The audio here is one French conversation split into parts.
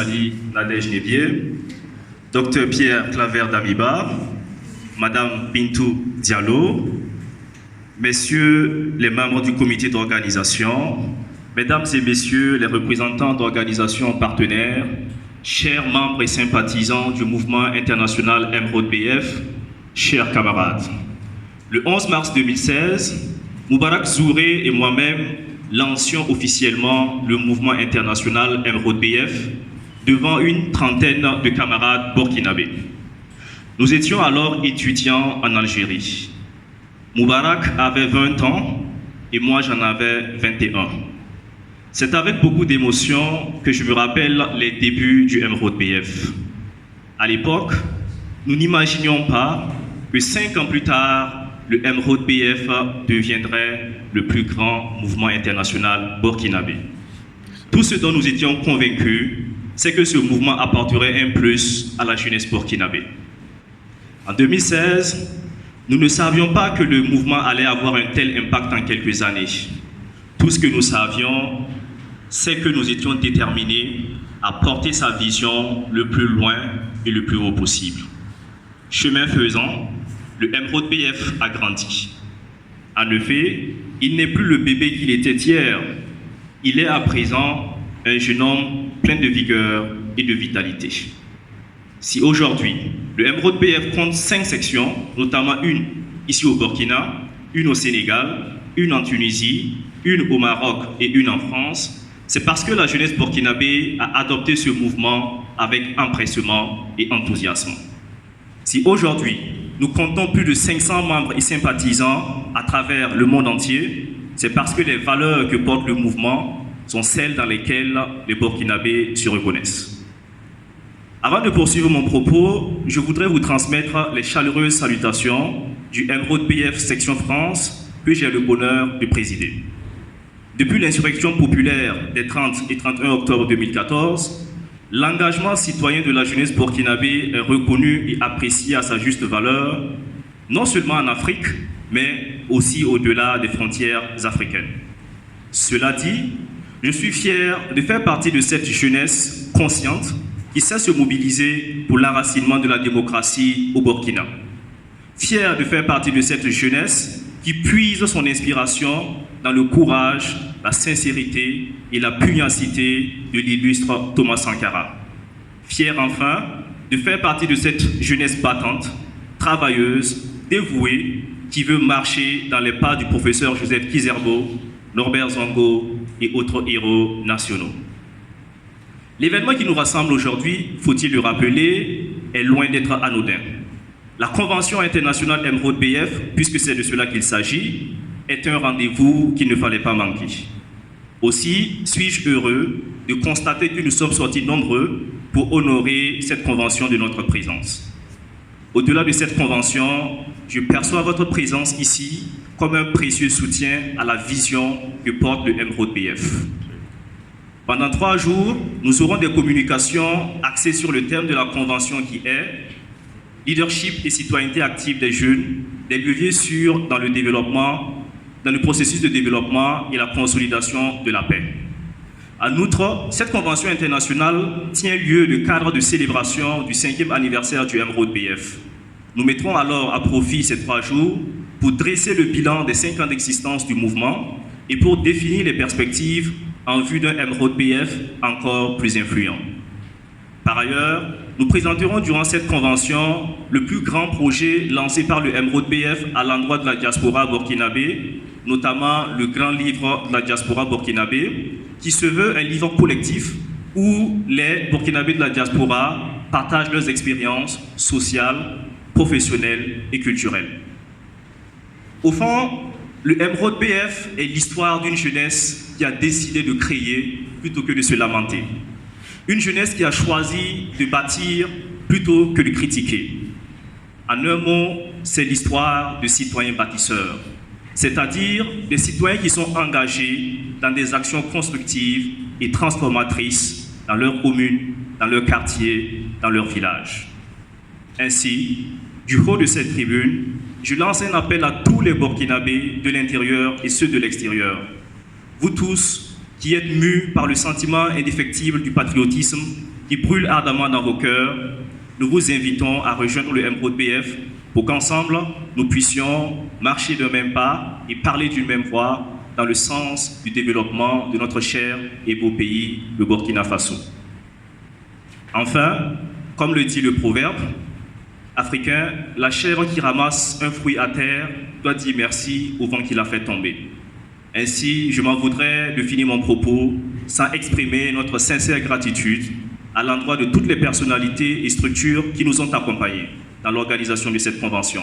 Sali Nadège Nebier, Dr Pierre Claver Damiba, Madame Bintou Diallo, Messieurs les membres du comité d'organisation, Mesdames et Messieurs les représentants d'organisations partenaires, chers membres et sympathisants du mouvement international Emeraude BF, chers camarades. Le 11 mars 2016, Moubarak Zouré et moi-même lancions officiellement le mouvement international Emeraude BF devant une trentaine de camarades burkinabés. Nous étions alors étudiants en Algérie. Moubarak avait 20 ans et moi j'en avais 21. C'est avec beaucoup d'émotion que je me rappelle les débuts du Emeraude BF. À l'époque, nous n'imaginions pas que 5 ans plus tard, le Emeraude BF deviendrait le plus grand mouvement international burkinabé. Tout ce dont nous étions convaincus, c'est que ce mouvement apporterait un plus à la jeunesse burkinabé. En 2016, nous ne savions pas que le mouvement allait avoir un tel impact en quelques années. Tout ce que nous savions, c'est que nous étions déterminés à porter sa vision le plus loin et le plus haut possible. Chemin faisant, le Emeraude BF a grandi. En effet, il n'est plus le bébé qu'il était hier. Il est à présent un jeune homme plein de vigueur et de vitalité. Si aujourd'hui, le Emeraude BF compte 5 sections, notamment une ici au Burkina, une au Sénégal, une en Tunisie, une au Maroc et une en France, c'est parce que la jeunesse burkinabé a adopté ce mouvement avec empressement et enthousiasme. Si aujourd'hui, nous comptons plus de 500 membres et sympathisants à travers le monde entier, c'est parce que les valeurs que porte le mouvement sont celles dans lesquelles les Burkinabés se reconnaissent. Avant de poursuivre mon propos, je voudrais vous transmettre les chaleureuses salutations du Emeraude BF Section France que j'ai le bonheur de présider. Depuis l'insurrection populaire des 30 et 31 octobre 2014, l'engagement citoyen de la jeunesse burkinabé est reconnu et apprécié à sa juste valeur, non seulement en Afrique, mais aussi au-delà des frontières africaines. Cela dit, je suis fier de faire partie de cette jeunesse consciente qui sait se mobiliser pour l'enracinement de la démocratie au Burkina. Fier de faire partie de cette jeunesse qui puise son inspiration dans le courage, la sincérité et la pugnacité de l'illustre Thomas Sankara. Fier enfin de faire partie de cette jeunesse battante, travailleuse, dévouée, qui veut marcher dans les pas du professeur Joseph Kizerbo, Norbert Zongo et autres héros nationaux. L'événement qui nous rassemble aujourd'hui, faut-il le rappeler, est loin d'être anodin. La Convention internationale Emeraude BF, puisque c'est de cela qu'il s'agit, est un rendez-vous qu'il ne fallait pas manquer. Aussi, suis-je heureux de constater que nous sommes sortis nombreux pour honorer cette convention de notre présence. Au-delà de cette convention, je perçois votre présence ici comme un précieux soutien à la vision que porte le Emeraude BF. Pendant 3 jours, nous aurons des communications axées sur le thème de la convention qui est leadership et citoyenneté active des jeunes, des leviers sûrs dans le développement, dans le processus de développement et la consolidation de la paix. En outre, cette convention internationale tient lieu de cadre de célébration du 5e anniversaire du Emeraude BF. Nous mettrons alors à profit ces 3 jours pour dresser le bilan des 5 ans d'existence du mouvement et pour définir les perspectives en vue d'un Emeraude BF encore plus influent. Par ailleurs, nous présenterons durant cette convention le plus grand projet lancé par le Emeraude BF à l'endroit de la diaspora burkinabé, notamment le grand livre de la diaspora burkinabé, qui se veut un livre collectif où les burkinabés de la diaspora partagent leurs expériences sociales, professionnelles et culturelles. Au fond, le Emeraude BF est l'histoire d'une jeunesse qui a décidé de créer plutôt que de se lamenter. Une jeunesse qui a choisi de bâtir plutôt que de critiquer. En un mot, c'est l'histoire de citoyens bâtisseurs, c'est-à-dire des citoyens qui sont engagés dans des actions constructives et transformatrices dans leur commune, dans leur quartier, dans leur village. Ainsi, du haut de cette tribune, je lance un appel à tous les Burkinabés de l'intérieur et ceux de l'extérieur. Vous tous qui êtes mus par le sentiment indéfectible du patriotisme qui brûle ardemment dans vos cœurs, nous vous invitons à rejoindre le MRODBF pour qu'ensemble, nous puissions marcher d'un même pas et parler d'une même voix dans le sens du développement de notre cher et beau pays, le Burkina Faso. Enfin, comme le dit le proverbe africain, la chèvre qui ramasse un fruit à terre doit dire merci au vent qui l'a fait tomber. Ainsi, je m'en voudrais de finir mon propos sans exprimer notre sincère gratitude à l'endroit de toutes les personnalités et structures qui nous ont accompagnés dans l'organisation de cette convention.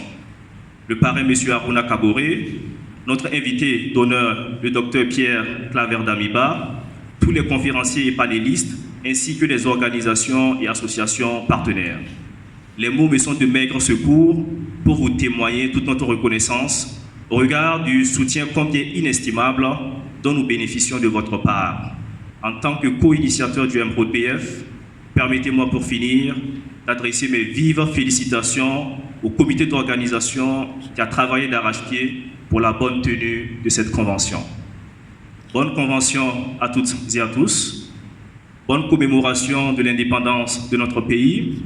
Le parrain, M. Harouna Kaboré, notre invité d'honneur, le Dr Pierre Claver Damiba, tous les conférenciers et panélistes, ainsi que les organisations et associations partenaires. Les mots me sont de maigre secours pour vous témoigner toute notre reconnaissance au regard du soutien combien inestimable dont nous bénéficions de votre part. En tant que co-initiateur du MRODBF, permettez-moi pour finir d'adresser mes vives félicitations au comité d'organisation qui a travaillé d'arrache-pied pour la bonne tenue de cette convention. Bonne convention à toutes et à tous. Bonne commémoration de l'indépendance de notre pays.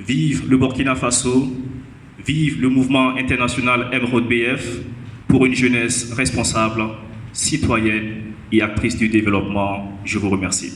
Vive le Burkina Faso. Vive le mouvement international MRODBF pour une jeunesse responsable, citoyenne et actrice du développement. Je vous remercie.